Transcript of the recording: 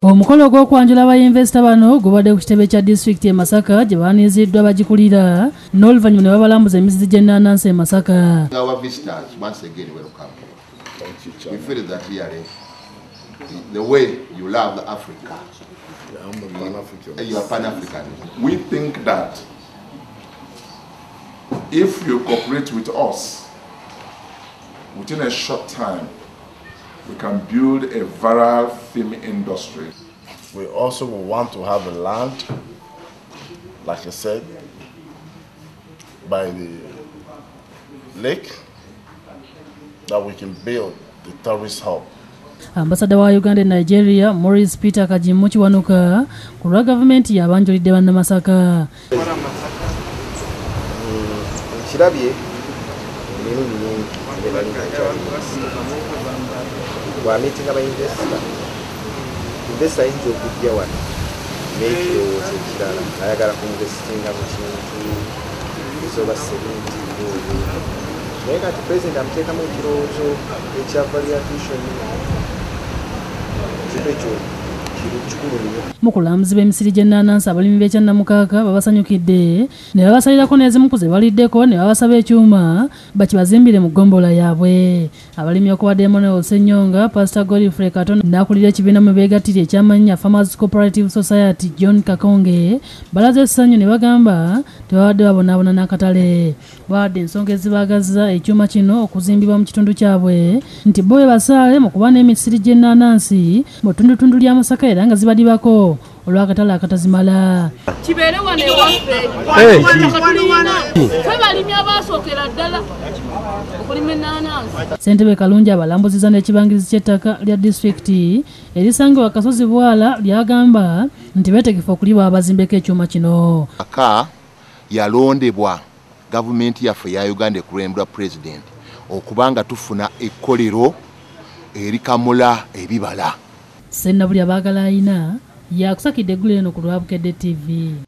Omukolo gw'okwanjula abayinvesita bano gubadde ku kitebe kya disitulikiti e Masaka gye baaniziddwa bagikulira n'oluvannyuma ne babalambuza emizizi gy'ennaanansi e Masaka. Our visitors, once again, welcome. We feel that here, the way you love Africa, you are Pan-African. We think that if you cooperate with us, within a short time, we can build a viral film industry. We also want to have a land, like I said, by the lake that we can build the tourist hub. Ambassador wa Uganda and Nigeria, Maurice Peter Kajimu kiwanuka ku lwa gavumenti yabanjulidde bannamasaka. Kirabye emirundi mingi wa meeting aba investor ayinza okujja wano n'ekirowoozo ekirala ayagala kuinvestinga mu kintu ezoba 70 naye kati president amuteekamu ekirowoozo ekya valuation kintu ekyo kikulu nnyo. Mu kulamuzi b'emisiri gy'ennaanansi abalimi b'ekyannamukaka babasanyukidde ne babasalirako n'ezimu ku ze baliddeko ne babasaba ekyuma bakibazimbire mu ggombolola yaabwe. Abalimi okubadde Emmanuel Ssenyonga, Pastor Godfrey Katonda n'akulira ekibiina mu beegattira ekyamannya Farmers Cooperative Society John Kakonge balaze essanyu ne bagamba tebabadde babonaabona n'akatale. Bawadde ensonga ezibaagazza ekyuma kino okuzimbibwa mu kitundu kyabwe nti bo bwe basaale mu kuba n'emisiri gy'ennaanansi mu ttundutundu lya Masaka era nga zibadibako olw'akatale akatazimala. Kibeere wano ewaffe ffe balimi abasookera ddala okulima ennaanansi. Ssentebe Kalungi abalambuzizza n'ekibangirizi ky'ettaka lya disitulikiti erisangibwa Kasozi Bwala lyagamba nti beetegefu okuliwa abazimbeko ekyuma kino. Aka yalondebwa gavumenti yaffe ya Uganda ekulembwa president okubanga tufuna ekkolero erikamula ebibala. Sennabuli abaagala ayina yakusakidde eggulu eno ku Lwabukedde TV.